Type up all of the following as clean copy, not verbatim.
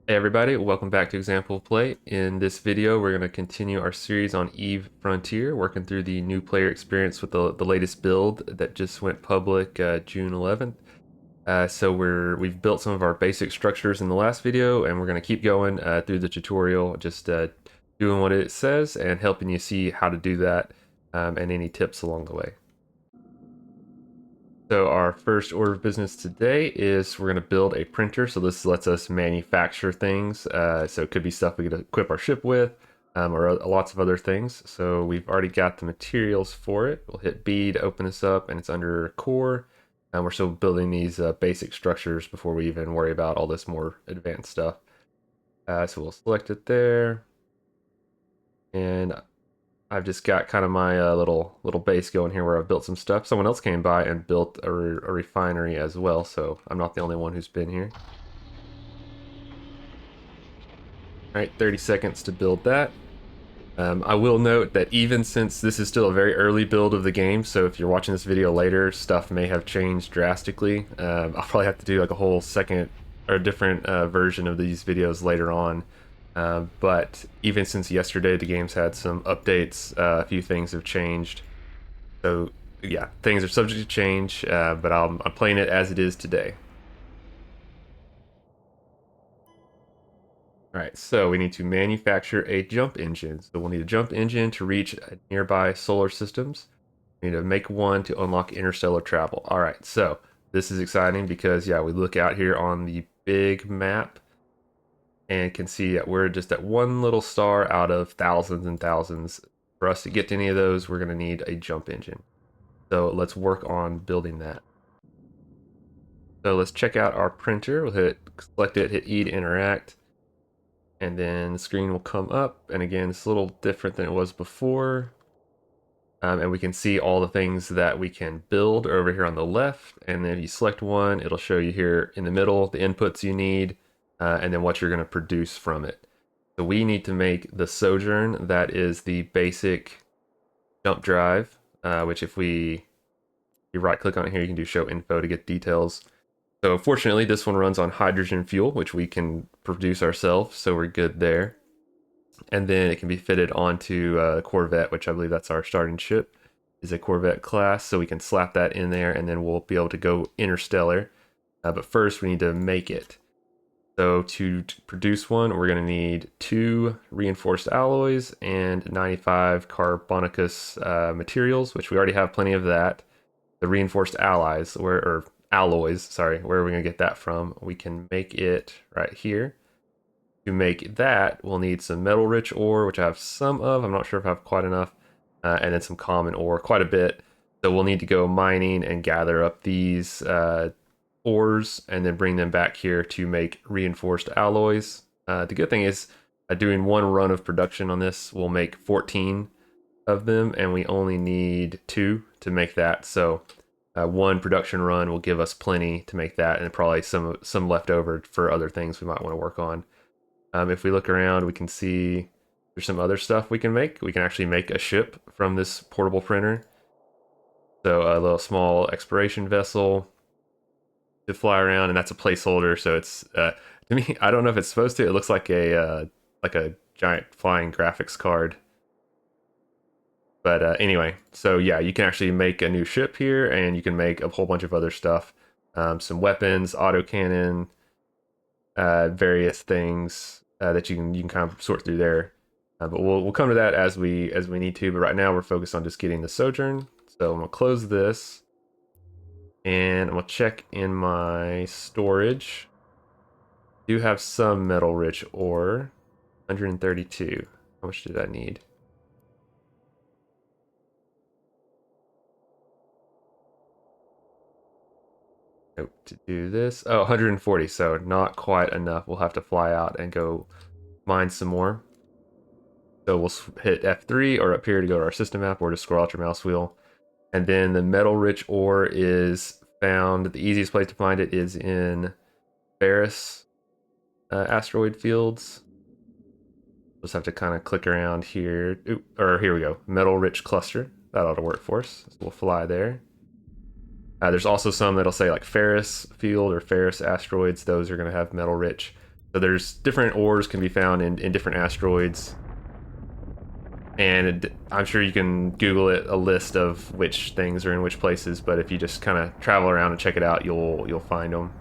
Hey everybody, welcome back to Example Play. In this video, we're going to continue our series on EVE Frontier, working through the new player experience with the latest build that just went public June 11th. We've built some of our basic structures in the last video, and we're going to keep going through the tutorial, just doing what it says and helping you see how to do that and any tips along the way. So our first order of business today is we're going to build a printer. So this lets us manufacture things. So it could be stuff we could equip our ship with or lots of other things. So we've already got the materials for it. We'll hit B to open this up and it's under core. And we're still building these basic structures before we even worry about all this more advanced stuff. So we'll select it there. And I've just got kind of my little base going here where I've built some stuff. Someone else came by and built a refinery as well, so I'm not the only one who's been here. All right, 30 seconds to build that. I will note that even since this is still a very early build of the game, so if you're watching this video later, stuff may have changed drastically. I'll probably have to do like a whole second or different version of these videos later on. But even since yesterday, the game's had some updates. A few things have changed. So yeah, things are subject to change, but I'm playing it as it is today. All right, so we need to manufacture a jump engine. So we'll need a jump engine to reach nearby solar systems. We need to make one to unlock interstellar travel. All right, so this is exciting because yeah, we look out here on the big map and can see that we're just at one little star out of thousands and thousands. For us to get to any of those, we're gonna need a jump engine. So let's work on building that. So let's check out our printer. We'll select it, hit E to interact, and then the screen will come up. And again, it's a little different than it was before. And we can see all the things that we can build over here on the left. And then if you select one, it'll show you here in the middle the inputs you need, and then what you're going to produce from it. So we need to make the Sojourn. That is the basic jump drive, which if you right click on it here, you can do show info to get details. So fortunately, this one runs on hydrogen fuel, which we can produce ourselves, so we're good there. And then it can be fitted onto a Corvette, which I believe that's our starting ship, is a Corvette class, so we can slap that in there, and then we'll be able to go interstellar. But first, we need to make it. So to produce one, we're going to need 2 reinforced alloys and 95 carbonicus materials, which we already have plenty of that. The reinforced alloys, sorry, where are we going to get that from? We can make it right here. To make that, we'll need some metal rich ore, which I have some of. I'm not sure if I have quite enough. And then some common ore, quite a bit. So we'll need to go mining and gather up these ores and then bring them back here to make reinforced alloys. The good thing is doing one run of production on this will make 14 of them, and we only need 2 to make that. So one production run will give us plenty to make that, and probably some left over for other things we might want to work on. If we look around, we can see there's some other stuff we can make. We can actually make a ship from this portable printer. So a little small exploration vessel to fly around, and that's a placeholder. So it's to me, I don't know if it's supposed to. It looks like a giant flying graphics card. But anyway, so yeah, you can actually make a new ship here, and you can make a whole bunch of other stuff. Some weapons, autocannon, various things that you can kind of sort through there. But we'll come to that as we need to. But right now we're focused on just getting the Sojourn. So I'm gonna close this, and I'm gonna check in my storage. I do have some metal rich ore, 132. How much did I need? Nope, to do this. Oh, 140, so not quite enough. We'll have to fly out and go mine some more. So we'll hit F3 or up here to go to our system map, or just scroll out your mouse wheel. And then the metal rich ore is found, the easiest place to find it is in Ferris asteroid fields. Just have to kind of click around here. Or here we go, metal rich cluster. That ought to work for us. So we'll fly there. There's also some that'll say like Ferris field or Ferris asteroids. Those are going to have metal rich. So there's different ores can be found in different asteroids. And I'm sure you can Google it, a list of which things are in which places, but if you just kind of travel around and check it out, you'll find them.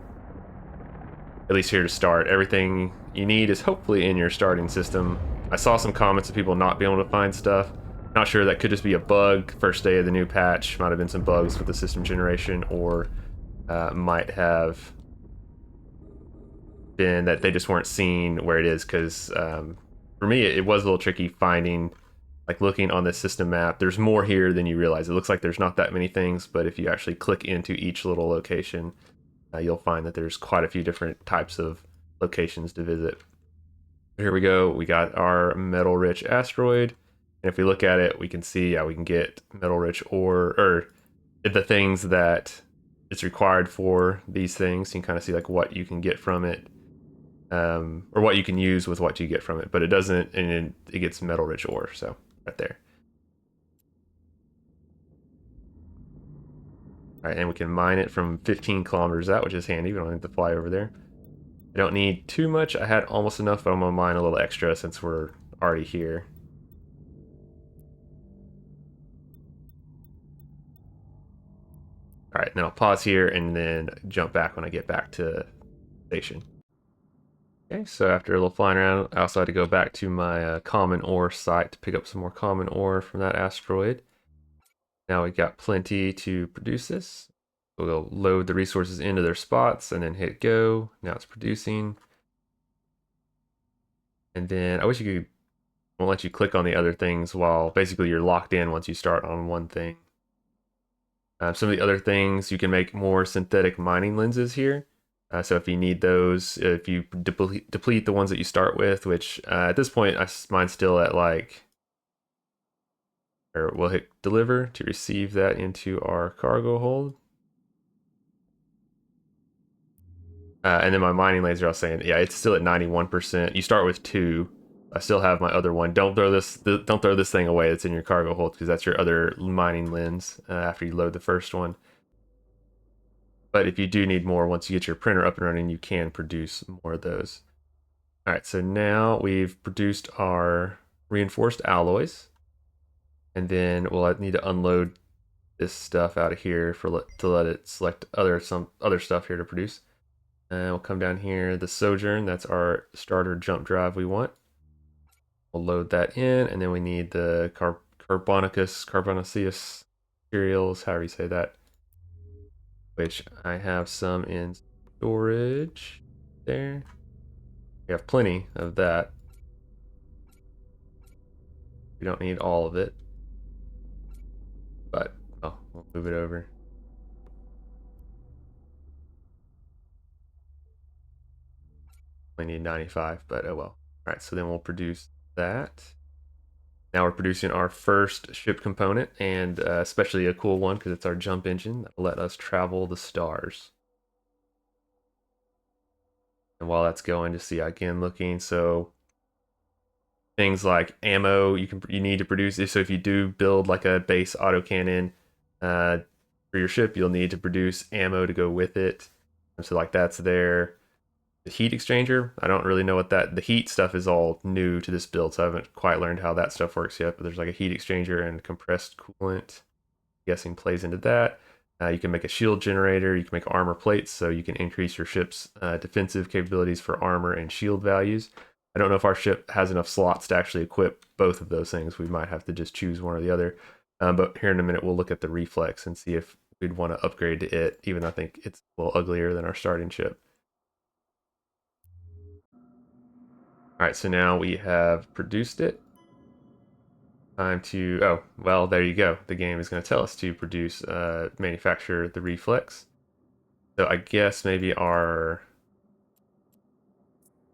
At least here to start. Everything you need is hopefully in your starting system. I saw some comments of people not being able to find stuff. Not sure, that could just be a bug. First day of the new patch, might have been some bugs with the system generation, or might have been that they just weren't seeing where it is, because for me it was a little tricky finding, like looking on the system map. There's more here than you realize. It looks like there's not that many things, but if you actually click into each little location, you'll find that there's quite a few different types of locations to visit. Here we go. We got our metal rich asteroid. And if we look at it, we can see, yeah, we can get metal rich ore, or the things that it's required for these things. You can kind of see like what you can get from it, or what you can use with what you get from it. But it doesn't, and it gets metal rich ore. So right there. All right, and we can mine it from 15 kilometers out, which is handy. We don't have to fly over there. I don't need too much. I had almost enough, but I'm gonna mine a little extra since we're already here. All right, then I'll pause here and then jump back when I get back to station. Okay, so after a little flying around, I also had to go back to my common ore site to pick up some more common ore from that asteroid. Now we got plenty to produce this. We'll load the resources into their spots and then hit go. Now it's producing. And then I wish you could, won't let you click on the other things while basically you're locked in once you start on one thing. Some of the other things, you can make more synthetic mining lenses here. So if you need those, if you deplete the ones that you start with, which at this point, mine's still at like, or we'll hit deliver to receive that into our cargo hold. And then my mining laser, I was saying, yeah, it's still at 91%. You start with 2. I still have my other one. Don't throw this thing away that's in your cargo hold, because that's your other mining lens after you load the first one. But if you do need more, once you get your printer up and running, you can produce more of those. All right, so now we've produced our reinforced alloys. And then we'll need to unload this stuff out of here to let it select some other stuff here to produce. And we'll come down here, the Sojourn, that's our starter jump drive we want. We'll load that in, and then we need the carbonaceous materials, however you say that, which I have some in storage there. We have plenty of that. We don't need all of it, but we'll move it over. We need 95, but oh well. All right, so then we'll produce that. Now we're producing our first ship component, and especially a cool one because it's our jump engine that will let us travel the stars. And while that's going, to see again looking, so things like ammo you need to produce. So if you do build like a base autocannon for your ship, you'll need to produce ammo to go with it. And so like that's there. The heat exchanger, I don't really know what the heat stuff is all new to this build, so I haven't quite learned how that stuff works yet, but there's like a heat exchanger and compressed coolant, I'm guessing plays into that. You can make a shield generator, you can make armor plates, so you can increase your ship's defensive capabilities for armor and shield values. I don't know if our ship has enough slots to actually equip both of those things. We might have to just choose one or the other. But here in a minute, we'll look at the reflex and see if we'd want to upgrade to it, even though I think it's a little uglier than our starting ship. All right, so now we have produced it. Time to, oh, well, there you go. The game is going to tell us to produce, manufacture the reflex. So I guess maybe our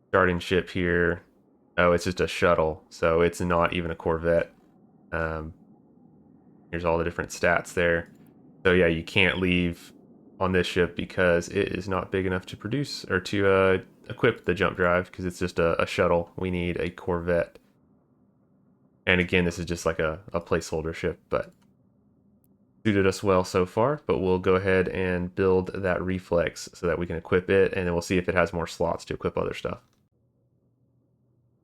starting ship here, oh, it's just a shuttle, so it's not even a Corvette. Here's all the different stats there. So yeah, you can't leave on this ship because it is not big enough to produce or to equip the jump drive, because it's just a shuttle. We need a Corvette. And again, this is just like a placeholder ship, but suited us well so far. But we'll go ahead and build that reflex so that we can equip it, and then we'll see if it has more slots to equip other stuff.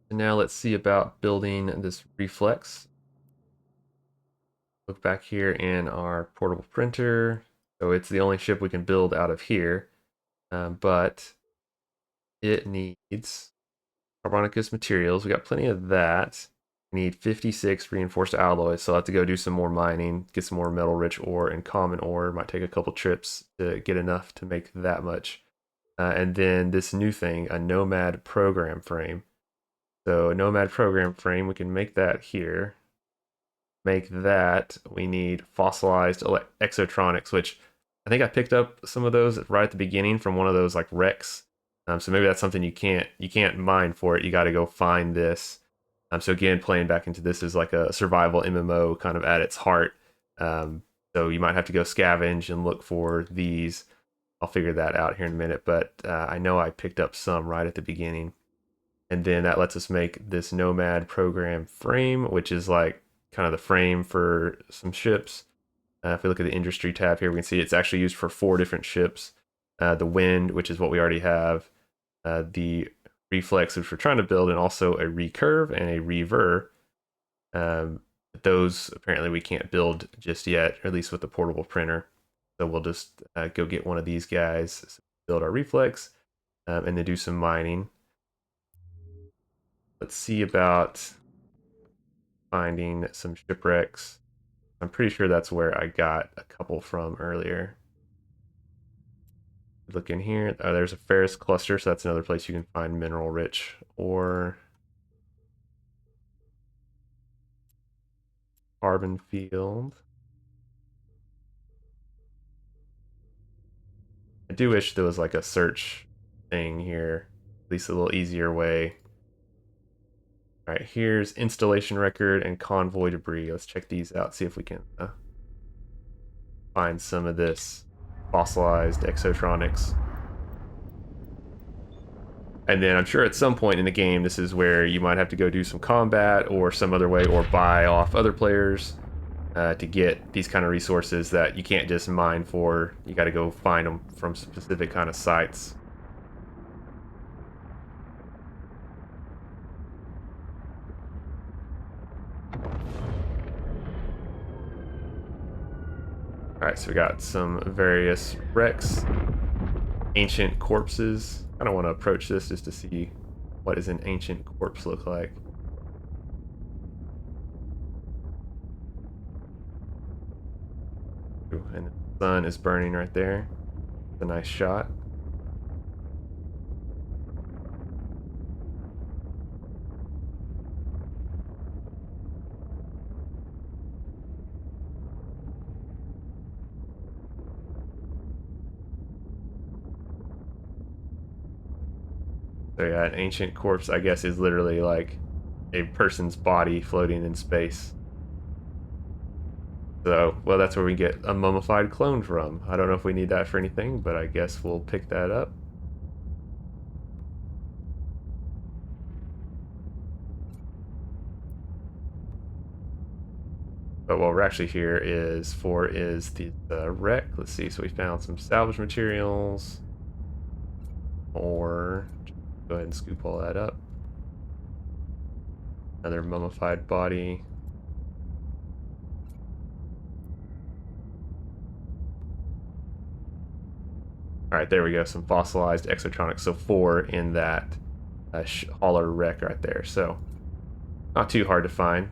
And now let's see about building this reflex. Look back here in our portable printer. So it's the only ship we can build out of here, but it needs Carbonicus materials. We got plenty of that. We need 56 reinforced alloys, so I'll have to go do some more mining, get some more metal rich ore and common ore. Might take a couple trips to get enough to make that much. And then this new thing, a Nomad program frame. So a Nomad program frame, we can make that here. Make that, we need fossilized exotronics, which I think I picked up some of those right at the beginning from one of those like wrecks. So maybe that's something you can't mine for it. You got to go find this. So again, playing back into this is like a survival MMO kind of at its heart. So you might have to go scavenge and look for these. I'll figure that out here in a minute, but I know I picked up some right at the beginning. And then that lets us make this Nomad program frame, which is like kind of the frame for some ships. If we look at the industry tab here, we can see it's actually used for 4 different ships. The Wind, which is what we already have, the Reflex, which we're trying to build, and also a Recurve and a Rever. Those apparently we can't build just yet, or at least with the portable printer. So we'll just go get one of these guys, build our Reflex, and then do some mining. Let's see about finding some shipwrecks. I'm pretty sure that's where I got a couple from earlier. Look in here. Oh, there's a ferrous cluster, so that's another place you can find mineral rich ore. Carbon field. I do wish there was like a search thing here, at least a little easier way. All right, here's installation record and convoy debris. Let's check these out, see if we can find some of this fossilized exotronics. And then I'm sure at some point in the game, this is where you might have to go do some combat or some other way, or buy off other players to get these kind of resources that you can't just mine for. You got to go find them from specific kind of sites. All right, so we got some various wrecks, ancient corpses. I don't want to approach this just to see what does an ancient corpse look like. Ooh, and the sun is burning right there. It's a nice shot. So yeah, an ancient corpse, I guess, is literally like a person's body floating in space. So, well, that's where we get a mummified clone from. I don't know if we need that for anything, but I guess we'll pick that up. But what we're actually here is for is the wreck. Let's see, so we found some salvage materials. Or go ahead and scoop all that up. Another mummified body. All right, there we go. Some fossilized exotronics. So 4 in that hauler wreck right there. So not too hard to find.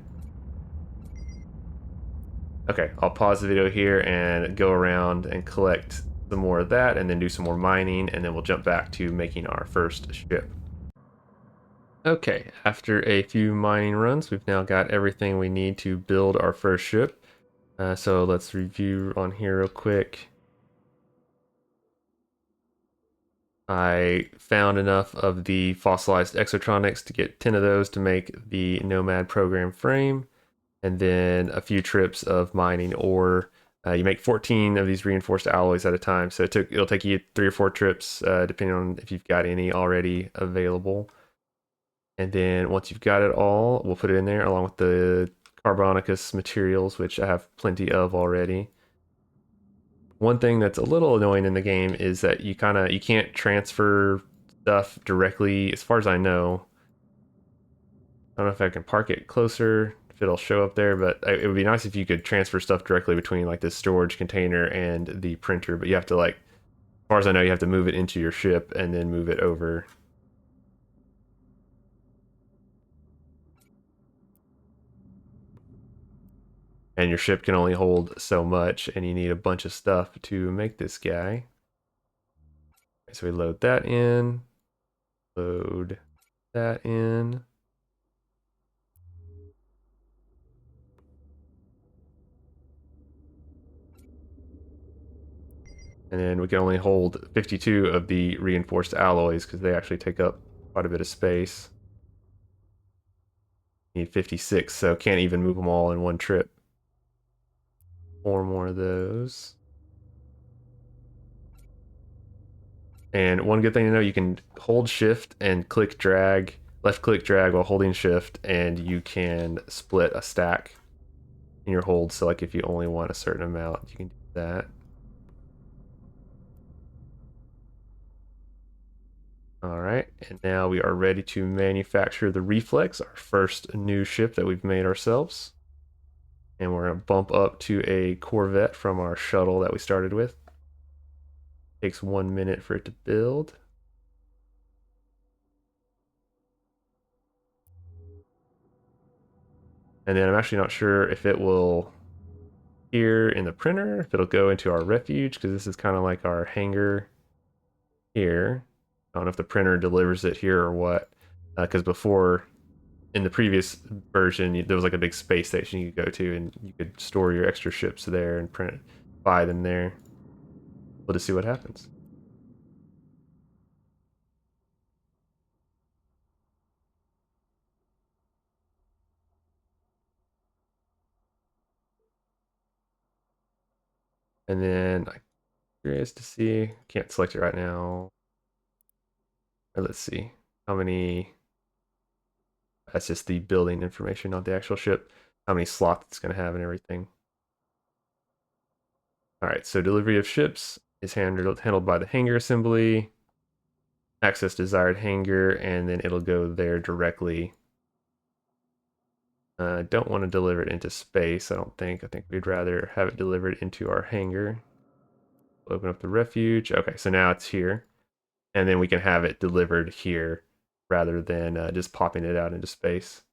Okay, I'll pause the video here and go around and collect some more of that, and then do some more mining, and then we'll jump back to making our first ship. Okay, after a few mining runs, we've now got everything we need to build our first ship. So let's review on here real quick. I found enough of the fossilized exotronics to get 10 of those to make the Nomad program frame, and then a few trips of mining ore. You make 14 of these reinforced alloys at a time, so it'll take you 3 or 4 trips, depending on if you've got any already available. And then once you've got it all, we'll put it in there along with the Carbonicus materials, which I have plenty of already. One thing that's a little annoying in the game is that you can't transfer stuff directly, as far as I know. I don't know if I can park it closer, if it'll show up there, but it would be nice if you could transfer stuff directly between like this storage container and the printer, but you have to like, as far as I know, you have to move it into your ship and then move it over. And your ship can only hold so much, and you need a bunch of stuff to make this guy. So we load that in, load that in. And then we can only hold 52 of the reinforced alloys because they actually take up quite a bit of space. Need 56, so can't even move them all in one trip. 4 more of those. And one good thing to know, you can hold shift and click drag, left click drag while holding shift, and you can split a stack in your hold. So like if you only want a certain amount, you can do that. All right, and now we are ready to manufacture the Reflex, our first new ship that we've made ourselves. And we're going to bump up to a Corvette from our shuttle that we started with. Takes 1 minute for it to build. And then I'm actually not sure if it will here in the printer, if it'll go into our refuge, because this is kind of like our hangar here. I don't know if the printer delivers it here or what, because before, in the previous version, there was like a big space station you could go to, and you could store your extra ships there and print, buy them there. We'll just see what happens. And then I'm curious to see, can't select it right now. Let's see how many. That's just the building information, not the actual ship. How many slots it's going to have and everything. All right, so delivery of ships is handled by the hangar assembly. Access desired hangar, and then it'll go there directly. Don't want to deliver it into space, I don't think. I think we'd rather have it delivered into our hangar. Open up the refuge. Okay, so now it's here. And then we can have it delivered here rather than just popping it out into space.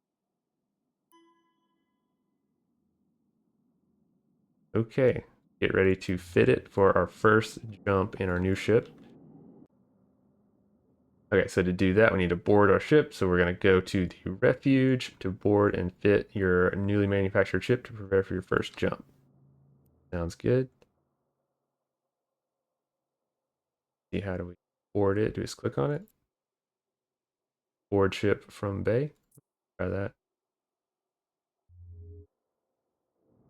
Okay, get ready to fit it for our first jump in our new ship. Okay, so to do that, we need to board our ship. So we're going to go to the refuge to board and fit your newly manufactured ship to prepare for your first jump. Sounds good. See, how do we board it? Do we just click on it? Board ship from bay. Try that.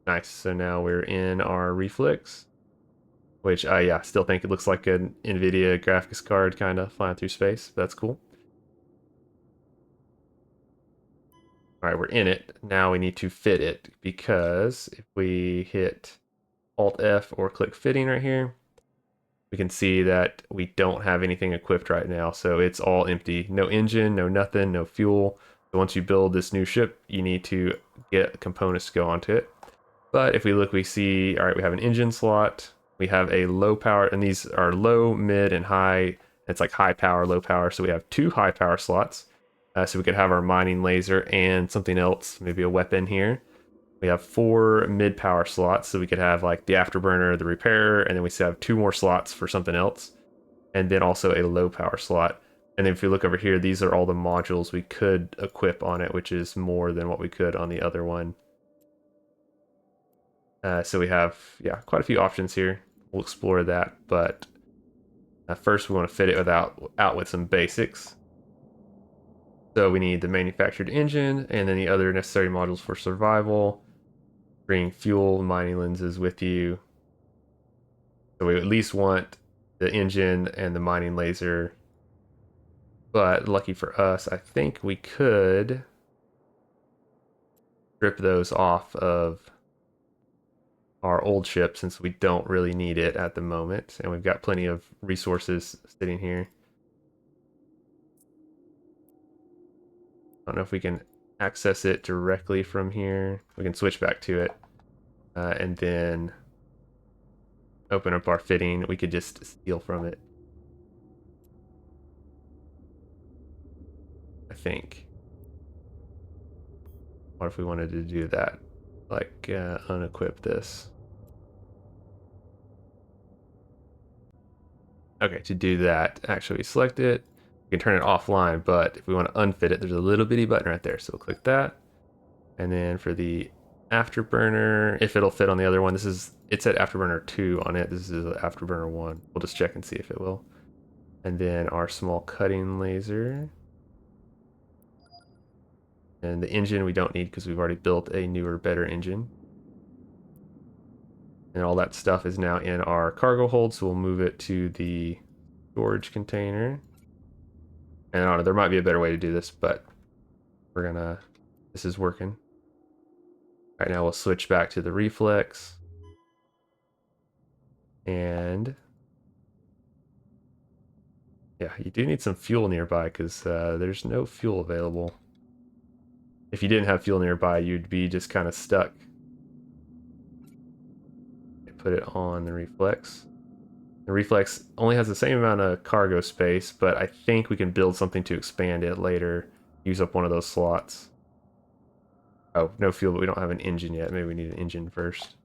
Nice. So now we're in our Reflex, which I yeah, still think it looks like an NVIDIA graphics card kind of flying through space. That's cool. All right, we're in it. Now we need to fit it because if we hit Alt F or click fitting right here, we can see that we don't have anything equipped right now. So it's all empty. No engine, no nothing, no fuel. So once you build this new ship, you need to get components to go onto it. But if we look, we see, all right, we have an engine slot. We have a low power, and these are low, mid, and high. It's like high power, low power. So we have 2 high power slots. So we could have our mining laser and something else, maybe a weapon here. We have 4 mid power slots, so we could have like the afterburner, the repairer, and then we still have 2 more slots for something else. And then also a low power slot. And then if we look over here, these are all the modules we could equip on it, which is more than what we could on the other one. So we have, yeah, quite a few options here. We'll explore that, but first we want to fit it out with some basics. So we need the manufactured engine and then the other necessary modules for survival. Bring fuel, mining lenses with you. So we at least want the engine and the mining laser. But lucky for us, I think we could strip those off of our old ship since we don't really need it at the moment. And we've got plenty of resources sitting here. I don't know if we can access it directly from here. We can switch back to it and then open up our fitting. We could just steal from it, I think. What if we wanted to do that? Like unequip this. Okay, to do that, actually select it. We can turn it offline, but if we want to unfit it, there's a little bitty button right there. So we'll click that. And then for the afterburner, if it'll fit on the other one, it said afterburner 2 on it. This is afterburner 1. We'll just check and see if it will. And then our small cutting laser. And the engine we don't need because we've already built a newer, better engine. And all that stuff is now in our cargo hold, so we'll move it to the storage container. And I don't know, there might be a better way to do this, but this is working. All right, now we'll switch back to the reflex. And yeah, you do need some fuel nearby because there's no fuel available. If you didn't have fuel nearby, you'd be just kind of stuck. Put it on the reflex. The reflex only has the same amount of cargo space, but I think we can build something to expand it later. Use up one of those slots. Oh, no fuel, but we don't have an engine yet. Maybe we need an engine first.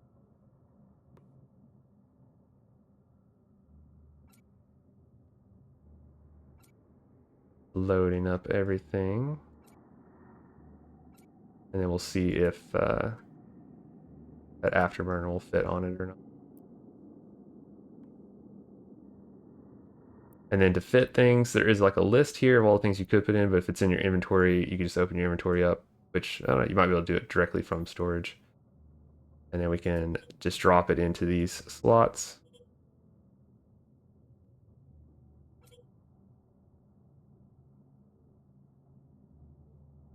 Loading up everything. And then we'll see if that afterburner will fit on it or not. And then to fit things, there is like a list here of all the things you could put in, but if it's in your inventory, you can just open your inventory up, which, I don't know, you might be able to do it directly from storage. And then we can just drop it into these slots.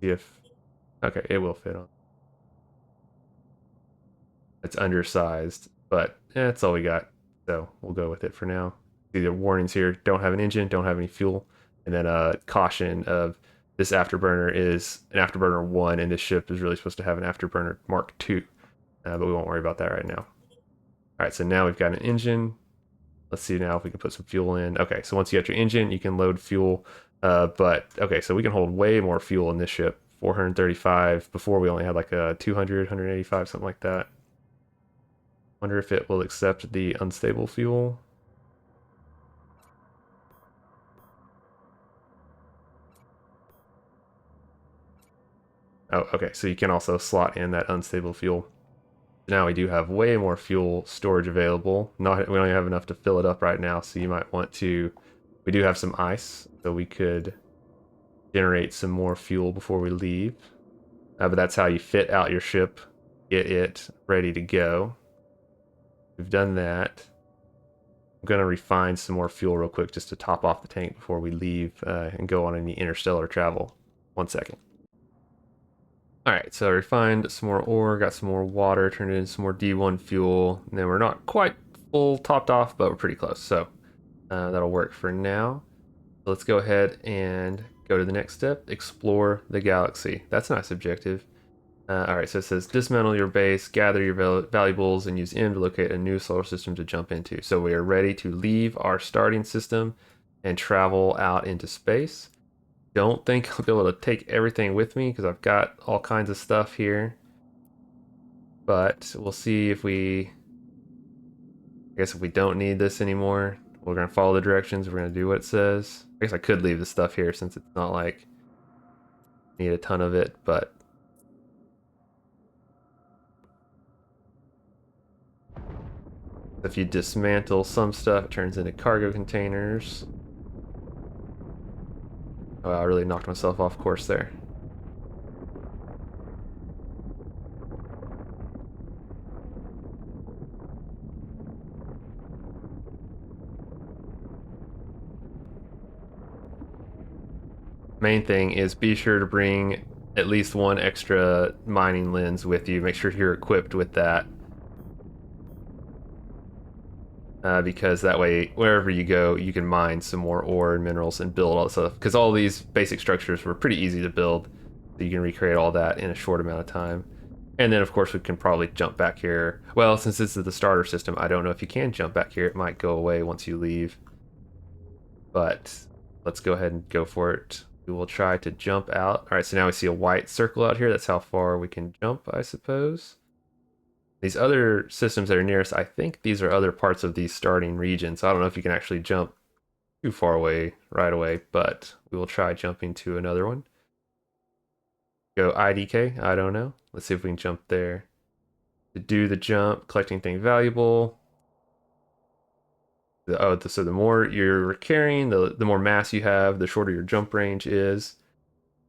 See if, okay, it will fit on. It's undersized, but that's all we got. So we'll go with it for now. See the warnings here, don't have an engine, don't have any fuel. And then a caution of this afterburner is an afterburner 1, and this ship is really supposed to have an afterburner Mark 2. But we won't worry about that right now. All right, so now we've got an engine. Let's see now if we can put some fuel in. Okay, so once you got your engine, you can load fuel. But okay, so we can hold way more fuel in this ship. 435. Before we only had like a 200, 185, something like that. Wonder if it will accept the unstable fuel. Oh, okay, so you can also slot in that unstable fuel. Now we do have way more fuel storage available. We only have enough to fill it up right now, so you might want to... We do have some ice, so we could generate some more fuel before we leave. But that's how you fit out your ship, get it ready to go. We've done that. I'm going to refine some more fuel real quick just to top off the tank before we leave and go on any interstellar travel. 1 second. Alright, so I refined some more ore, got some more water, turned it into some more D1 fuel, and then we're not quite full topped off, but we're pretty close, so that'll work for now. So let's go ahead and go to the next step, explore the galaxy. That's a nice objective. Alright, so it says dismantle your base, gather your valuables, and use M to locate a new solar system to jump into. So we are ready to leave our starting system and travel out into space. Don't think I'll be able to take everything with me because I've got all kinds of stuff here. But we'll see if I guess if we don't need this anymore, we're going to follow the directions. We're going to do what it says. I guess I could leave the stuff here since it's not like I need a ton of it, but if you dismantle some stuff, it turns into cargo containers. Oh, I really knocked myself off course there. Main thing is be sure to bring at least 1 extra mining lens with you. Make sure you're equipped with that. Because that way, wherever you go, you can mine some more ore and minerals and build all this stuff. Because all these basic structures were pretty easy to build. So you can recreate all that in a short amount of time. And then, of course, we can probably jump back here. Well, since this is the starter system, I don't know if you can jump back here. It might go away once you leave. But let's go ahead and go for it. We will try to jump out. All right, so now we see a white circle out here. That's how far we can jump, I suppose. These other systems that are near us, I think these are other parts of these starting regions. I don't know if you can actually jump too far away right away, but we will try jumping to another one. Go IDK, I don't know. Let's see if we can jump there. To do the jump, collecting thing valuable. So the more you're carrying, the more mass you have, the shorter your jump range is.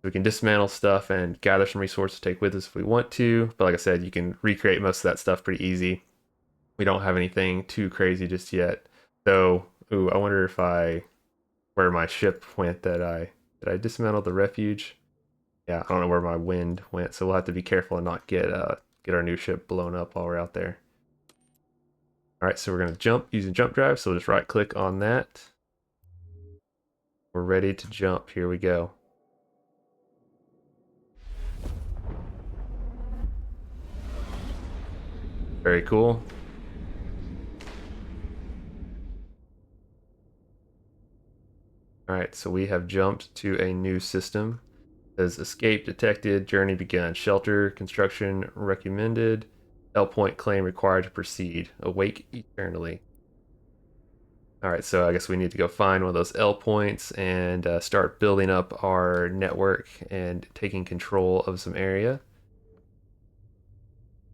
We can dismantle stuff and gather some resources to take with us if we want to. But like I said, you can recreate most of that stuff pretty easy. We don't have anything too crazy just yet. So, ooh, I wonder if where my ship went did I dismantle the refuge? Yeah, I don't know where my wind went, so we'll have to be careful and not get our new ship blown up while we're out there. All right, so we're gonna jump using jump drive, so we'll just right click on that. We're ready to jump, here we go. Very cool. All right, so we have jumped to a new system. It says escape detected, journey begun, shelter construction recommended, L point claim required to proceed, awake eternally. All right, so I guess we need to go find one of those L points and start building up our network and taking control of some area.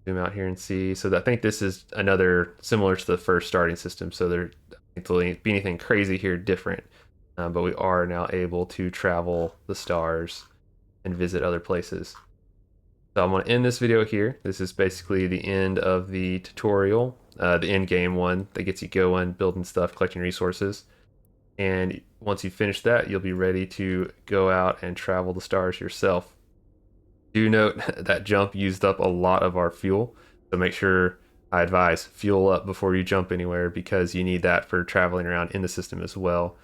Zoom out here and see. So I think this is another similar to the first starting system. So there doesn't be anything crazy here different, but we are now able to travel the stars and visit other places. So I'm going to end this video here. This is basically the end of the tutorial, the end game one that gets you going, building stuff, collecting resources. And once you finish that, you'll be ready to go out and travel the stars yourself. Do note that jump used up a lot of our fuel, so make sure, I advise, fuel up before you jump anywhere because you need that for traveling around in the system as well.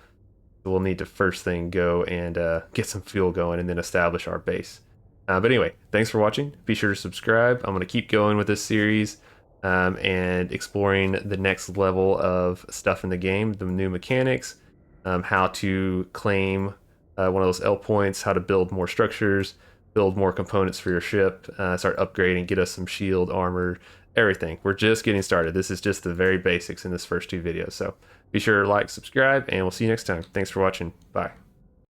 So we'll need to first thing go and get some fuel going and then establish our base. But anyway, thanks for watching. Be sure to subscribe. I'm going to keep going with this series and exploring the next level of stuff in the game, the new mechanics, how to claim one of those L points, how to build more structures, build more components for your ship, start upgrading, get us some shield, armor, everything. We're just getting started. This is just the very basics in this first two videos. So be sure to like, subscribe, and we'll see you next time. Thanks for watching. Bye.